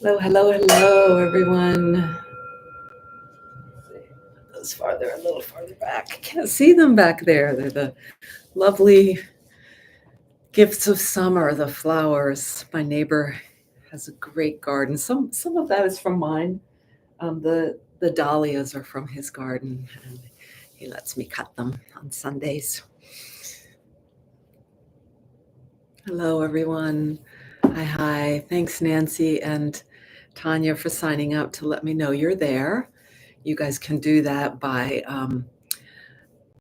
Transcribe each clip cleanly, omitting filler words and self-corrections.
Hello, hello, hello, everyone. Those farther, a little farther back. I can't see them back there. They're the lovely gifts of summer, the flowers. My neighbor has a great garden. Some of that is from mine. The dahlias are from his garden, and he lets me cut them on Sundays. Hello, everyone. Hi, hi. Thanks, Nancy and Tanya, for signing up to let me know you're there. You guys can do that by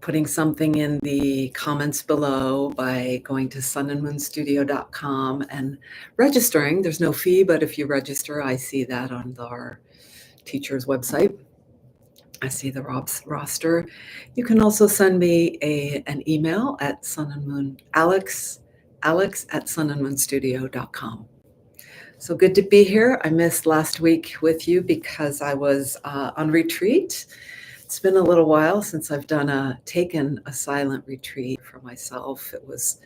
putting something in the comments below, by going to sunandmoonstudio.com and registering. There's no fee, but if you register, I see that on our teacher's website. I see the roster. You can also send me an email at aLex at sunandmoonstudio.com. So good to be here. I missed last week with you because I was on retreat. It's been a little while since I've taken a silent retreat for myself. It was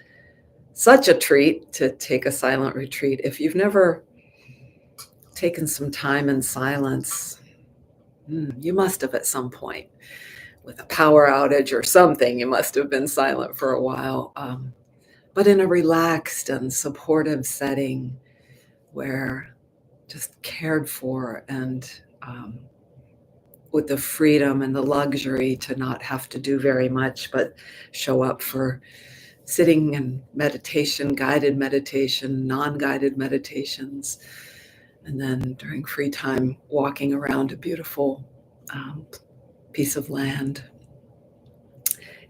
such a treat to take a silent retreat. If you've never taken some time in silence, you must have at some point. With a power outage or something, you must have been silent for a while. But in a relaxed and supportive setting where just cared for and with the freedom and the luxury to not have to do very much, but show up for sitting and meditation, guided meditation, non-guided meditations, and then during free time, walking around a beautiful piece of land.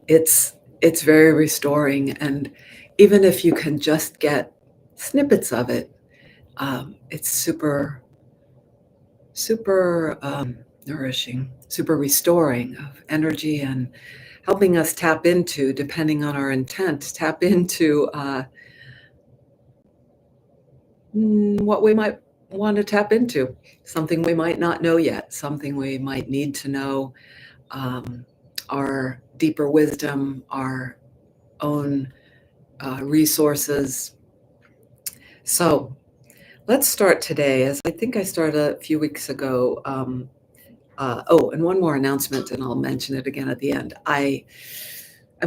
It's very restoring, and even if you can just get snippets of it, it's super nourishing, super restoring of energy, and helping us tap into, depending on our intent, tap into what we might want to tap into, something we might not know yet, something we might need to know, our deeper wisdom, our own resources. So let's start today, as I think I started a few weeks ago. And one more announcement, and I'll mention it again at the end. I'm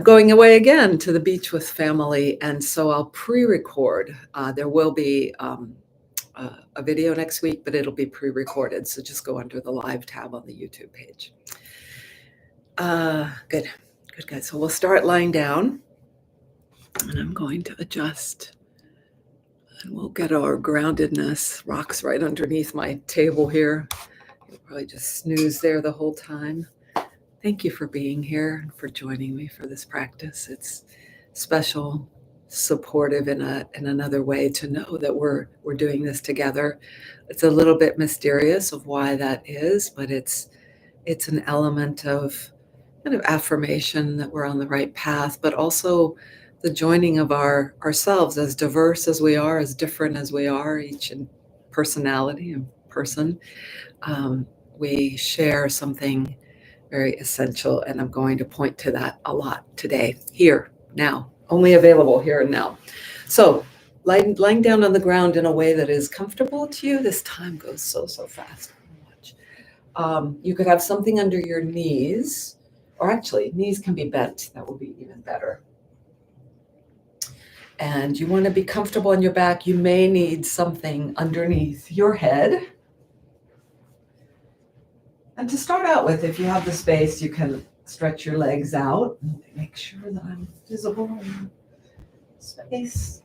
going away again to the beach with family, and so I'll pre-record. There will be a video next week, but it'll be pre-recorded, so just go under the live tab on the YouTube page. Good, guys. So we'll start lying down, and I'm going to adjust, and we'll get our groundedness. Rocks right underneath my table here. You'll probably just snooze there the whole time. Thank you for being here and for joining me for this practice. It's special, supportive in another way to know that we're doing this together. It's a little bit mysterious of why that is, but it's an element of kind of affirmation that we're on the right path, but also the joining of ourselves, as diverse as we are, as different as we are, each in personality and person. We share something very essential, and I'm going to point to that a lot today, here, now, only available here and now. So lying down on the ground in a way that is comfortable to you. This time goes so fast. You could have something under your knees, or actually knees can be bent. That will be even better. And you want to be comfortable on your back. You may need something underneath your head. And to start out with, if you have the space, you can stretch your legs out. Make sure that I'm visible in space.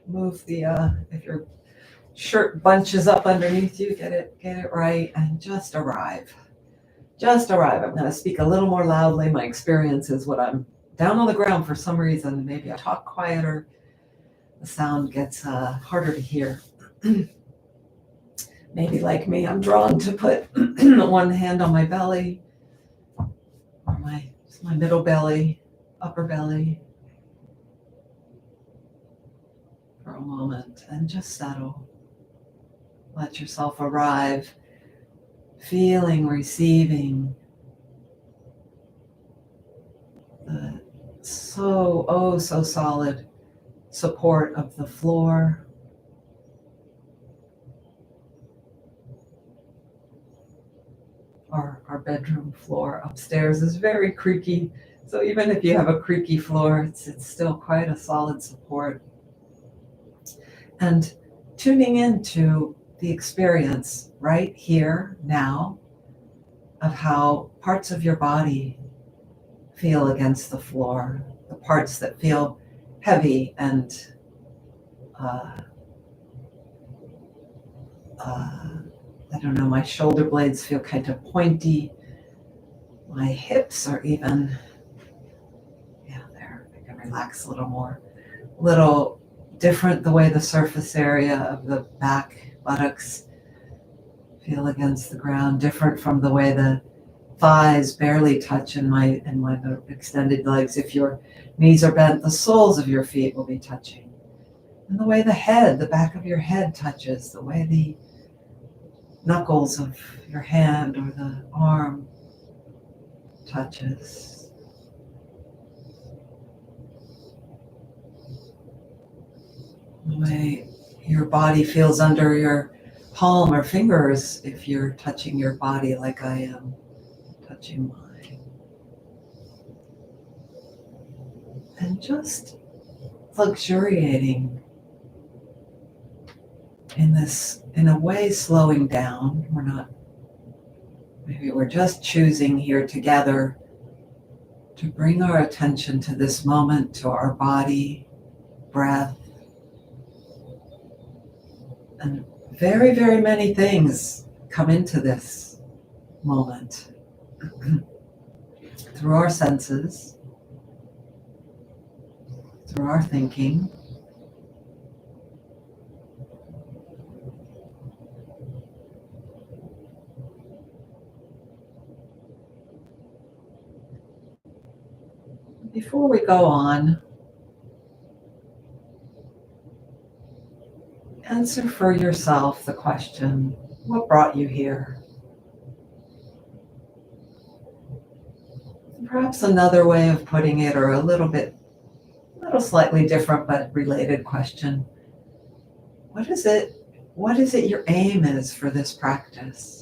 Move if your shirt bunches up underneath you, get it right, and just arrive. I'm going to speak a little more loudly. My experience is when I'm down on the ground for some reason, maybe I talk quieter, the sound gets harder to hear. Maybe like me, I'm drawn to put one hand on my belly, or my middle belly, upper belly, for a moment, and just settle. Let yourself arrive, feeling, receiving the so solid support of the floor. Our bedroom floor upstairs is very creaky. So even if you have a creaky floor, it's still quite a solid support. And tuning into the experience right here, now, of how parts of your body feel against the floor, the parts that feel heavy and I don't know, my shoulder blades feel kind of pointy. My hips are even, yeah, there, I can relax a little more. A little different the way the surface area of the back buttocks feel against the ground, different from the way the thighs barely touch in my extended legs. If your knees are bent, the soles of your feet will be touching. And the way the back of your head touches, the way the knuckles of your hand or the arm touches. The way your body feels under your palm or fingers if you're touching your body like I am touching mine. And just luxuriating in this, in a way, slowing down. Maybe we're just choosing here together to bring our attention to this moment, to our body, breath, and very, very many things come into this moment through our senses, through our thinking. Before we go on, answer for yourself the question, what brought you here? Perhaps another way of putting it, or a little slightly different but related question. What is it your aim is for this practice?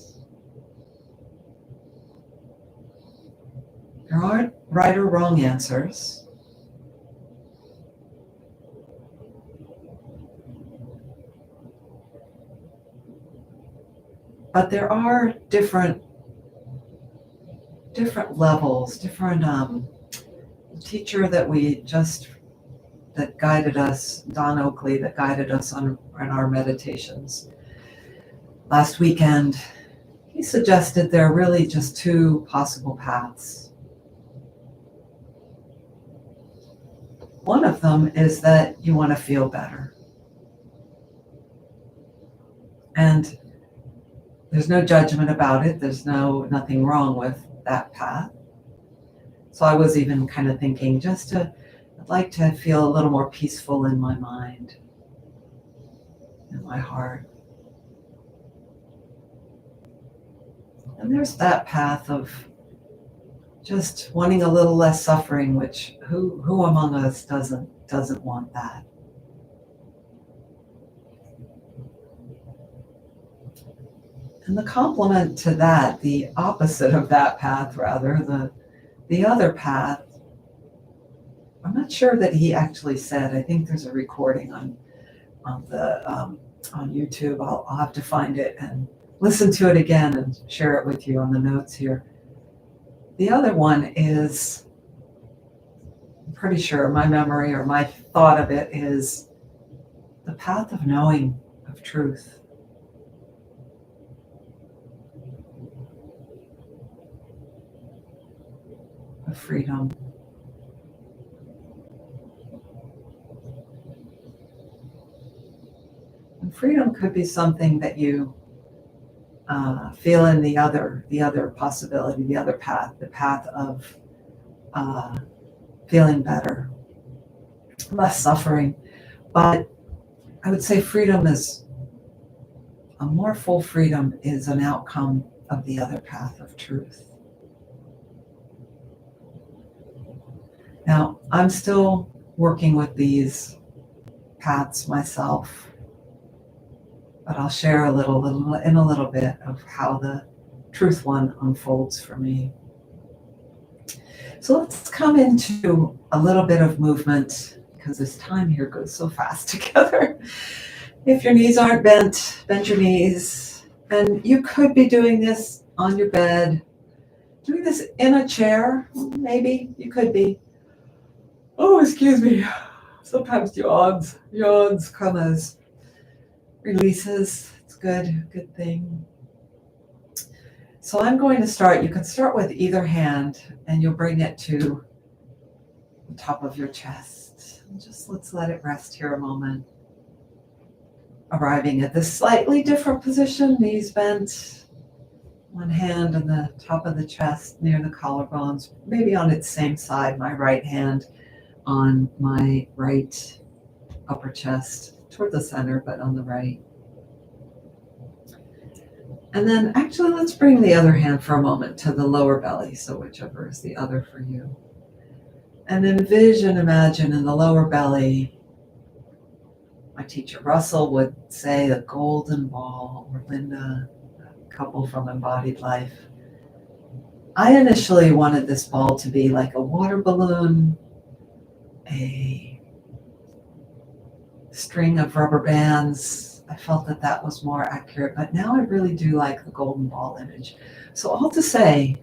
There aren't right or wrong answers. But there are different levels, teacher that guided us, Don Oakley, that guided us on our meditations last weekend, he suggested there are really just two possible paths. One of them is that you want to feel better. And there's no judgment about it. There's nothing wrong with that path. So I was even kind of thinking I'd like to feel a little more peaceful in my mind, in my heart. And there's that path of just wanting a little less suffering, which who among us doesn't want that? And the complement to that, the opposite of that path rather, the other path, I'm not sure that he actually said, I think there's a recording on YouTube. I'll have to find it and listen to it again and share it with you on the notes here. The other one is, I'm pretty sure my memory or my thought of it is the path of knowing, of truth. Of freedom. And freedom could be something that you feel in the other possibility, the other path, the path of feeling better, less suffering. But I would say a more full freedom is an outcome of the other path of truth. Now, I'm still working with these pats myself, but I'll share in a little bit of how the truth one unfolds for me. So let's come into a little bit of movement, because this time here goes so fast together. If your knees aren't bent, bend your knees. And you could be doing this on your bed, doing this in a chair, maybe. You could be. Oh, excuse me. Sometimes yawns come as releases. It's good thing. So I'm going to start. You can start with either hand, and you'll bring it to the top of your chest. And just let's let it rest here a moment. Arriving at this slightly different position, knees bent, one hand on the top of the chest near the collarbones, maybe on its same side, my right hand on my right upper chest, toward the center, but on the right. And then actually let's bring the other hand for a moment to the lower belly, so whichever is the other for you. And imagine in the lower belly, my teacher Russell would say the golden ball, or Linda, a couple from Embodied Life. I initially wanted this ball to be like a water balloon, a string of rubber bands. I felt that was more accurate, but now I really do like the golden ball image. So all to say,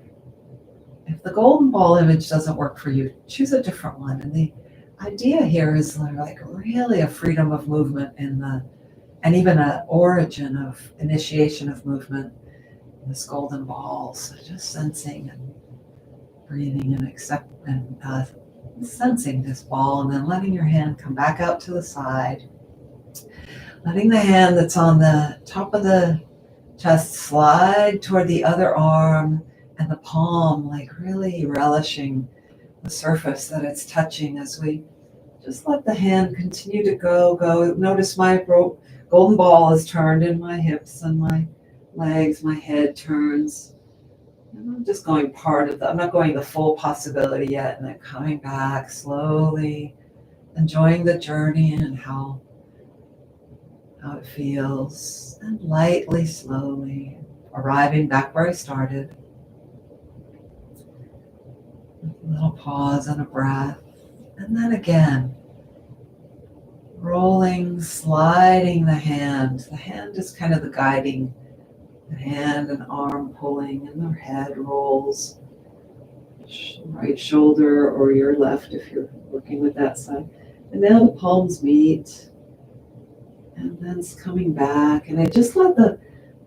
if the golden ball image doesn't work for you, choose a different one. And the idea here is like really a freedom of movement and even an origin of initiation of movement in this golden ball. So just sensing and breathing and sensing this ball, and then letting your hand come back out to the side. Letting the hand that's on the top of the chest slide toward the other arm, and the palm like really relishing the surface that it's touching as we just let the hand continue to go. Notice my golden ball is turned in my hips and my legs, my head turns. And I'm just going I'm not going the full possibility yet, and then coming back slowly, enjoying the journey and how it feels, and lightly, slowly, arriving back where I started. A little pause and a breath, and then again, rolling, sliding the hand. The hand is kind of the guiding, the hand and arm pulling, and the head rolls. Right shoulder or your left if you're working with that side. And now the palms meet, and then it's coming back. And I just let the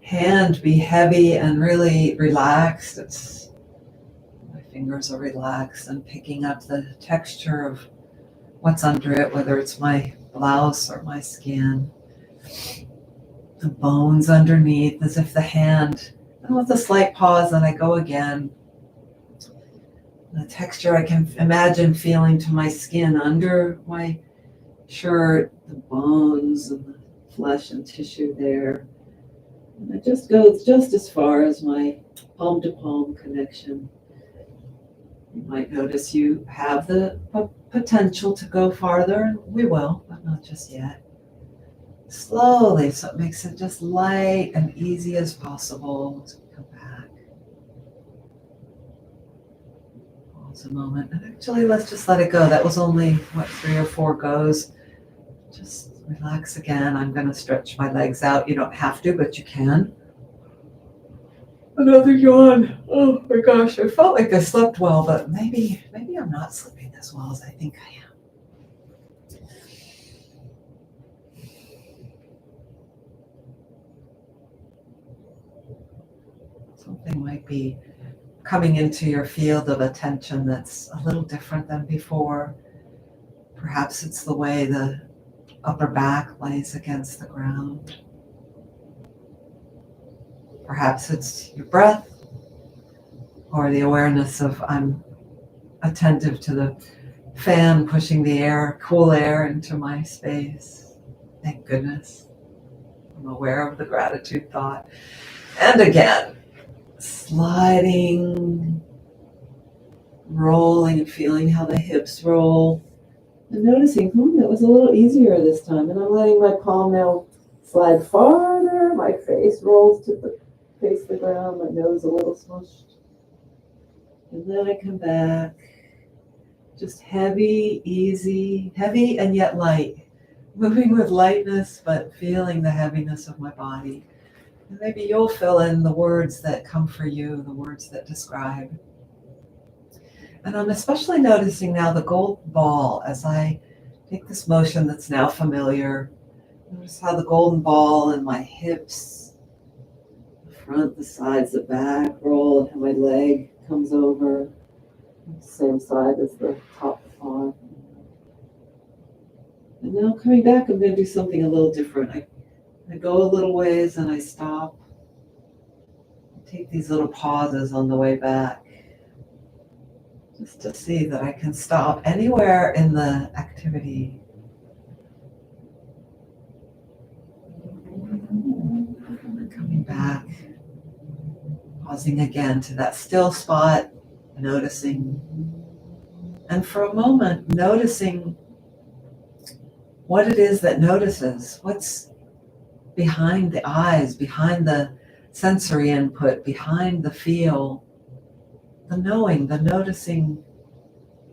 hand be heavy and really relaxed. My fingers are relaxed and picking up the texture of what's under it, whether it's my blouse or my skin. The bones underneath, as if the hand, and with a slight pause, and I go again. The texture I can imagine feeling to my skin under my shirt, the bones and the flesh and tissue there. And it just goes just as far as my palm to palm connection. You might notice you have the potential to go farther, and we will, but not just yet. Slowly, so it makes it just light and easy as possible to come back. Pause a moment, and actually let's just let it go. That was only, 3 or 4 goes. Just relax again. I'm going to stretch my legs out. You don't have to, but you can. Another yawn. Oh my gosh, I felt like I slept well, but maybe I'm not sleeping as well as I think I am. Something might be coming into your field of attention that's a little different than before. Perhaps it's the way the upper back lays against the ground. Perhaps it's your breath, or the awareness of I'm attentive to the fan pushing the cool air into my space. Thank goodness. I'm aware of the gratitude thought. And again, sliding, rolling, and feeling how the hips roll. And noticing, that was a little easier this time. And I'm letting my palm now slide farther. My face rolls to face the ground, my nose a little smushed. And then I come back. Just heavy, easy, heavy and yet light. Moving with lightness, but feeling the heaviness of my body. And maybe you'll fill in the words that come for you, the words that describe. And I'm especially noticing now the gold ball as I take this motion that's now familiar. Notice how the golden ball in my hips, the front, the sides, the back roll, and how my leg comes over. Same side as the top arm. And now coming back, I'm going to do something a little different. I go a little ways and I stop. I take these little pauses on the way back, just to see that I can stop anywhere in the activity. And coming back, pausing again to that still spot, noticing. And for a moment, noticing what it is that notices, what's behind the eyes, behind the sensory input, behind the feel, the knowing, the noticing,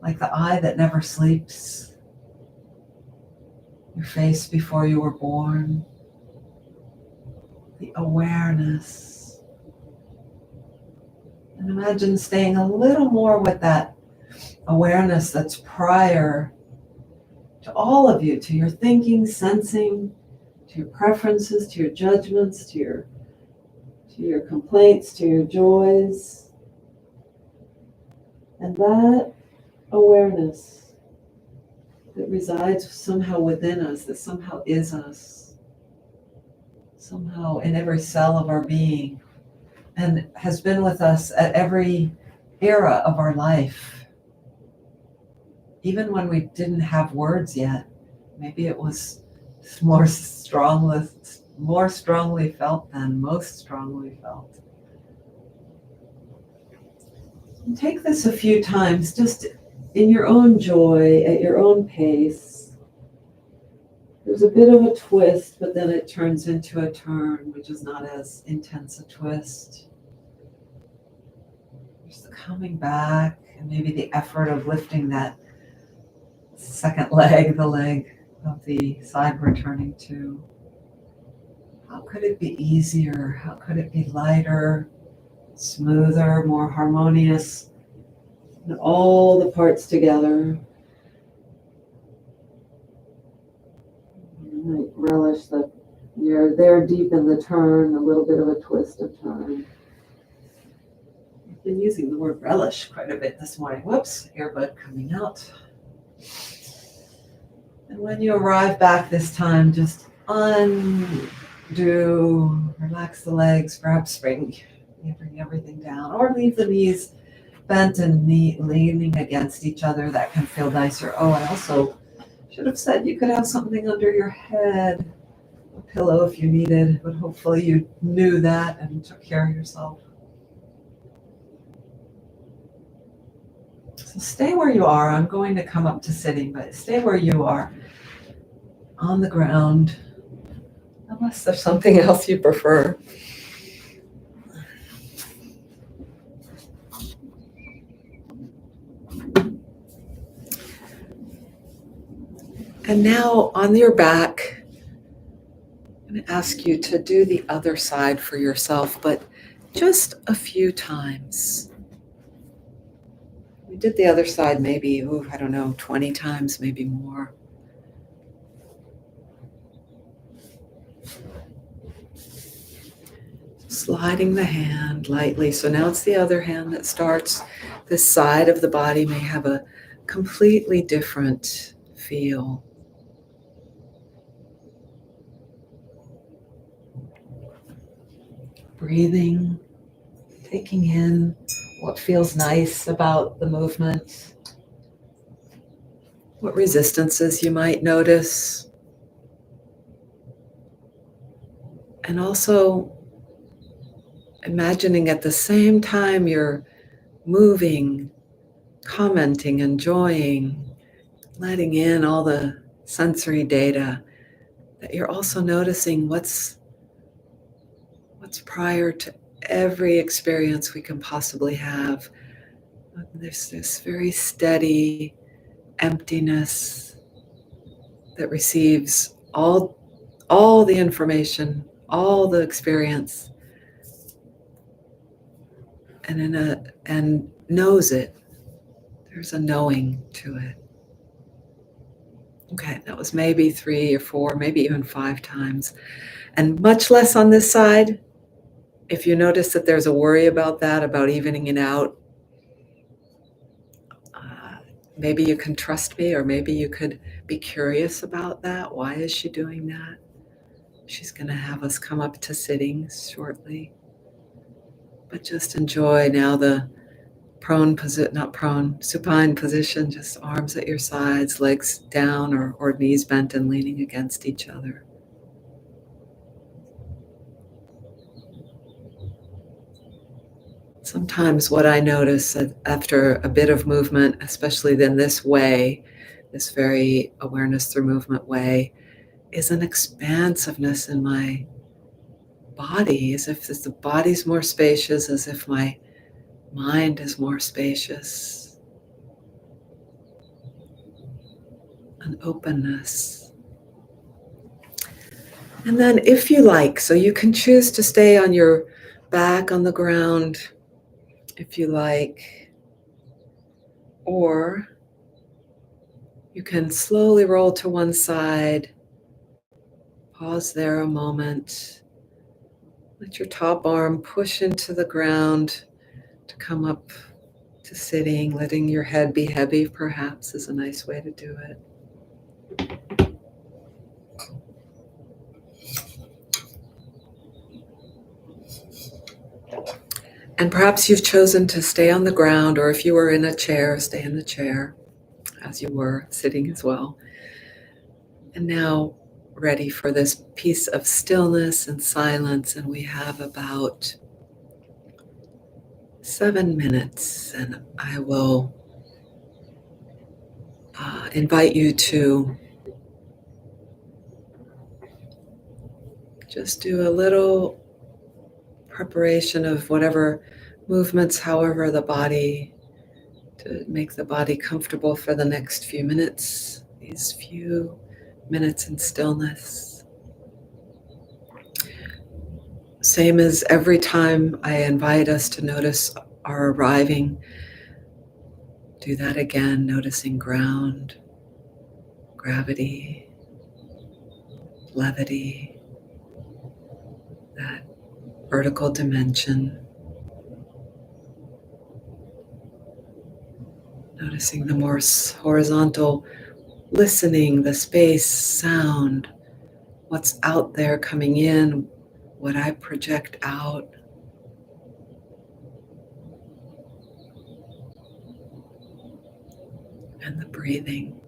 like the eye that never sleeps, your face before you were born, the awareness. And imagine staying a little more with that awareness that's prior to all of you, to your thinking, sensing, to your preferences, to your judgments, to your complaints, to your joys. And that awareness that resides somehow within us, that somehow is us, somehow in every cell of our being, and has been with us at every era of our life. Even when we didn't have words yet, maybe it was more strongly felt than most strongly felt. And take this a few times, just in your own joy, at your own pace. There's a bit of a twist, but then it turns into a turn, which is not as intense a twist. Just the coming back, and maybe the effort of lifting that second leg, the leg of the side we're turning to. How could it be easier? How could it be lighter, smoother, more harmonious? And all the parts together. You might relish that you're there deep in the turn, a little bit of a twist of turn. I've been using the word relish quite a bit this morning. Whoops, earbud coming out. And when you arrive back this time, just undo, relax the legs, perhaps bring everything down, or leave the knees bent and leaning against each other. That can feel nicer. Oh, I also should have said you could have something under your head, a pillow if you needed, but hopefully you knew that and took care of yourself. So stay where you are. I'm going to come up to sitting, but stay where you are on the ground, unless there's something else you prefer. And now on your back, I'm going to ask you to do the other side for yourself, but just a few times. We did the other side maybe, 20 times, maybe more. Sliding the hand lightly. So now it's the other hand that starts. This side of the body may have a completely different feel. Breathing, taking in what feels nice about the movement, what resistances you might notice, and also imagining at the same time you're moving, commenting, enjoying, letting in all the sensory data, that you're also noticing what's prior to every experience we can possibly have. There's this very steady emptiness that receives all the information, all the experience, and knows it. There's a knowing to it. Okay, that was maybe 3 or 4, maybe even 5 times. And much less on this side. If you notice that there's a worry about that, about evening it out, maybe you can trust me, or maybe you could be curious about that. Why is she doing that? She's going to have us come up to sitting shortly. But just enjoy now the supine position, just arms at your sides, legs down or knees bent and leaning against each other. Sometimes what I notice after a bit of movement, especially in this way, this very awareness through movement way, is an expansiveness in my body, as if the body's more spacious, as if my mind is more spacious, an openness. And then if you like, so you can choose to stay on your back on the ground if you like, or you can slowly roll to one side, pause there a moment, let your top arm push into the ground to come up to sitting, letting your head be heavy perhaps is a nice way to do it. And perhaps you've chosen to stay on the ground, or if you were in a chair, stay in the chair as you were sitting as well. And now ready for this piece of stillness and silence, and we have about 7 minutes, and I will invite you to just do a little preparation of whatever movements, however the body, to make the body comfortable for the next few minutes, these few minutes in stillness. Same as every time I invite us to notice our arriving, do that again, noticing ground, gravity, levity, that vertical dimension. Noticing the more horizontal listening, the space, sound, what's out there coming in, what I project out. And the breathing.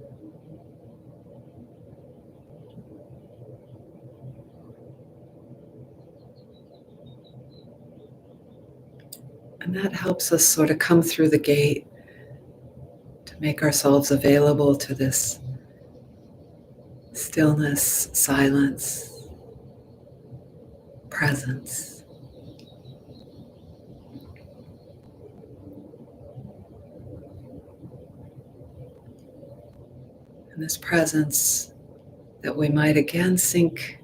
And that helps us sort of come through the gate to make ourselves available to this stillness, silence, presence. And this presence that we might again sink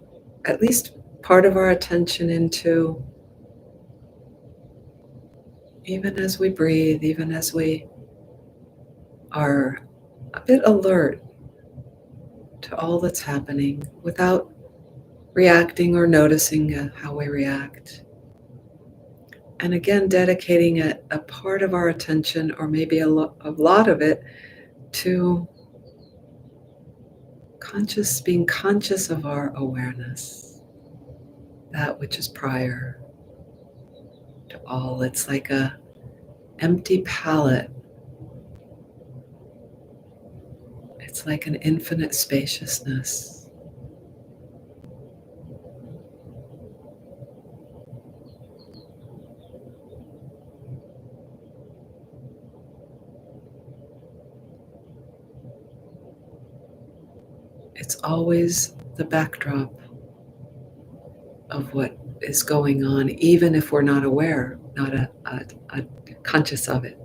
at least part of our attention into, even as we breathe, even as we are a bit alert to all that's happening without reacting or noticing how we react. And again, dedicating a part of our attention, or maybe a lot of it, to being conscious of our awareness, that which is prior to all. It's like a empty palette. It's like an infinite spaciousness. It's always the backdrop of what is going on, even if we're not aware, not a conscious of it.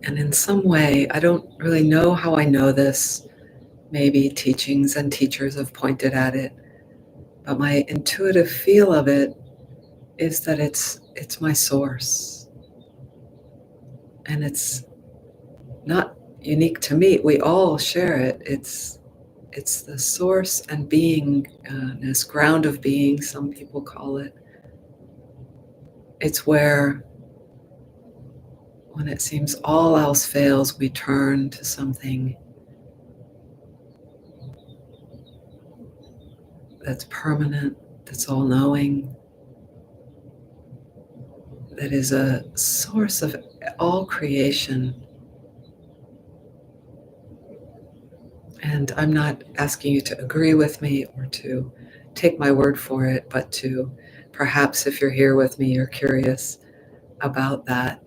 And in some way, I don't really know how I know this. Maybe teachings and teachers have pointed at it, but my intuitive feel of it is that it's my source, and it's not unique to me. We all share it. It's the source and beingness, ground of being, some people call it. It's where, when it seems all else fails, we turn to something that's permanent, that's all knowing, that is a source of all creation. And I'm not asking you to agree with me or to take my word for it, but to perhaps, if you're here with me, you're curious about that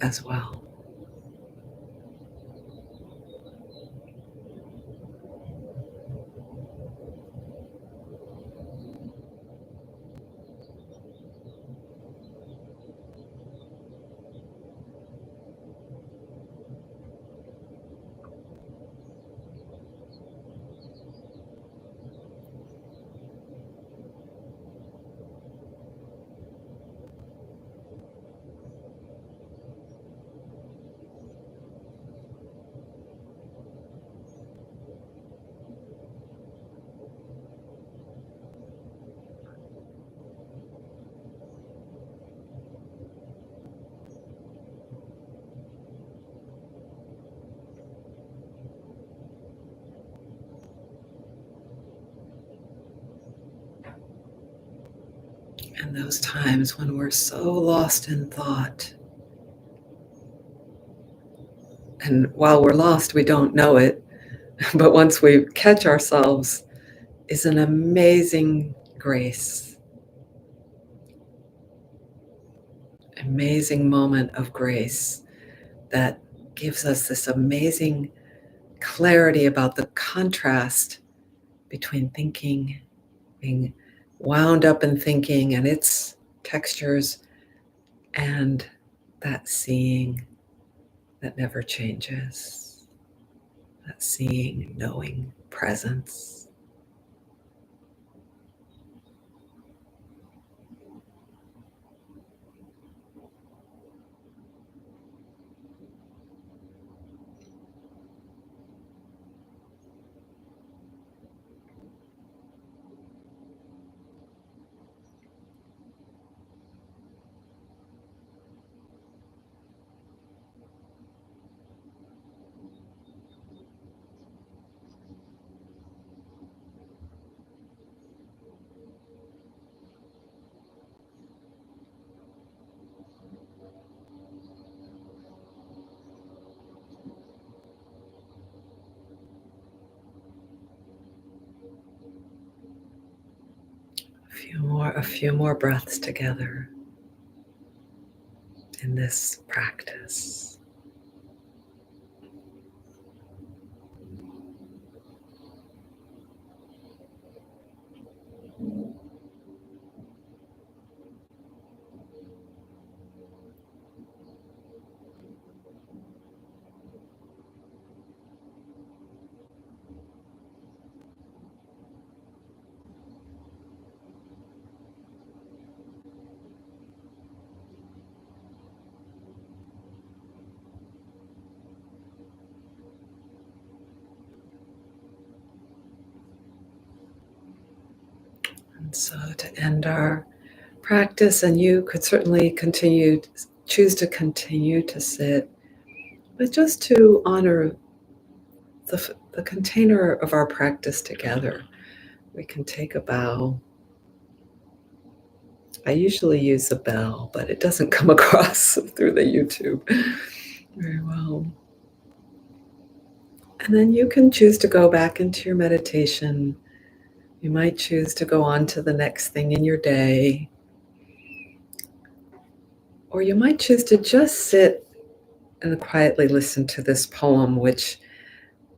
as well. And those times when we're so lost in thought, and while we're lost, we don't know it, but once we catch ourselves, is an amazing grace, amazing moment of grace that gives us this amazing clarity about the contrast between thinking, being wound up in thinking and its textures, and that seeing that never changes, that seeing, knowing presence. A few more breaths together in this practice. And so to end our practice, and you could certainly choose to continue to sit, but just to honor the container of our practice together, we can take a bow. I usually use a bell, but it doesn't come across through the YouTube very well. And then you can choose to go back into your meditation. You might choose to go on to the next thing in your day. Or you might choose to just sit and quietly listen to this poem, which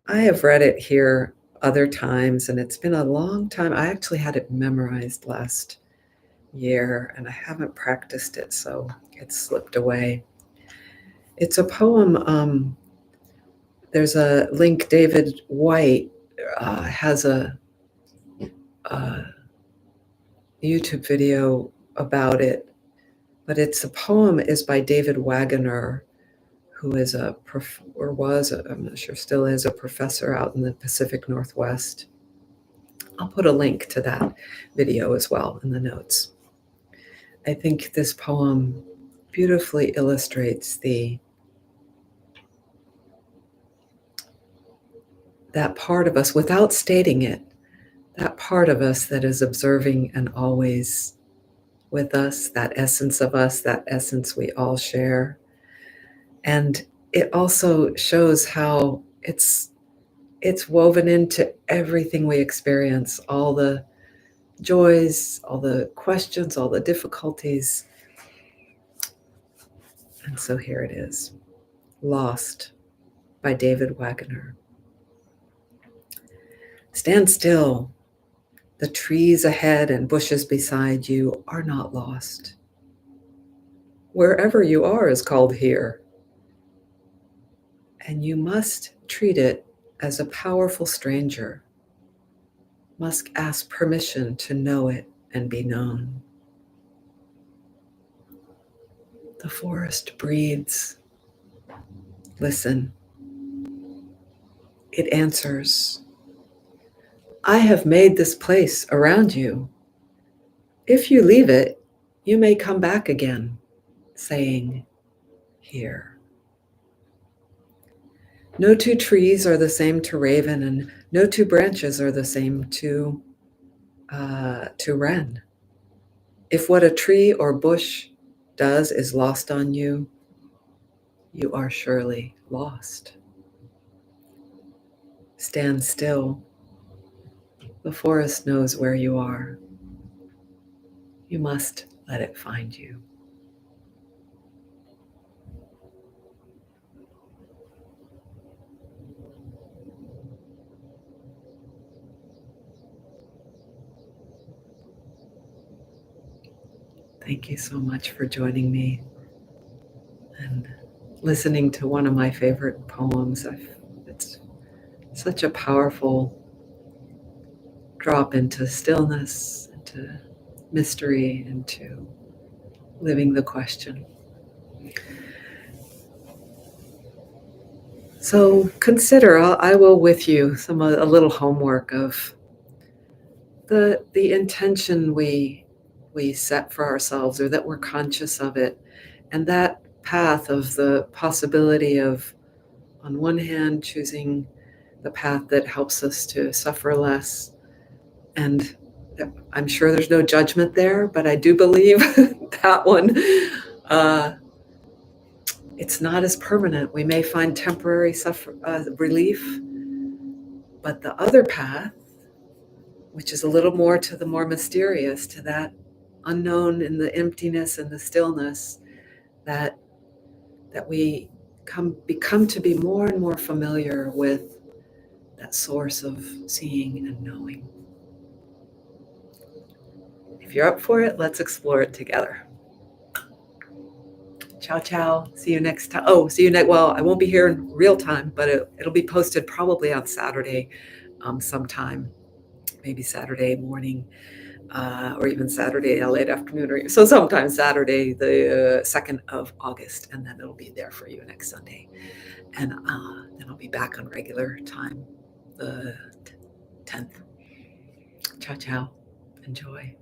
I have read it here other times, and it's been a long time. I actually had it memorized last year, and I haven't practiced it, so it slipped away. It's a poem. There's a link. David White has a YouTube video about it, but it's a poem is by David Wagoner, who is or was, I'm not sure, still is a professor out in the Pacific Northwest. I'll put a link to that video as well in the notes. I think this poem beautifully illustrates that part of us without stating it, that part of us that is observing and always with us, that essence of us, that essence we all share. And it also shows how it's woven into everything we experience, all the joys, all the questions, all the difficulties. And so here it is, Lost by David Wagoner. Stand still. The trees ahead and bushes beside you are not lost. Wherever you are is called here. And you must treat it as a powerful stranger, must ask permission to know it and be known. The forest breathes. Listen. It answers. I have made this place around you. If you leave it, you may come back again, saying, here. No two trees are the same to raven, and no two branches are the same to wren. If what a tree or bush does is lost on you, you are surely lost. Stand still. The forest knows where you are. You must let it find you. Thank you so much for joining me and listening to one of my favorite poems. It's such a powerful drop into stillness, into mystery, into living the question. So consider, I will with you a little homework of the intention we set for ourselves, or that we're conscious of it, and that path of the possibility of, on one hand, choosing the path that helps us to suffer less. And I'm sure there's no judgment there, but I do believe that one, it's not as permanent. We may find temporary relief, but the other path, which is a little more to the more mysterious, to that unknown in the emptiness and the stillness, that we become to be more and more familiar with that source of seeing and knowing. If you're up for it, let's explore it together. Ciao, ciao. See you next time. Oh, see you next. Well, I won't be here in real time, but it'll be posted probably on Saturday sometime, maybe Saturday morning, or even Saturday late afternoon, or so sometime Saturday, the 2nd of August, and then it'll be there for you next Sunday. And then I'll be back on regular time, the 10th. Ciao, ciao. Enjoy.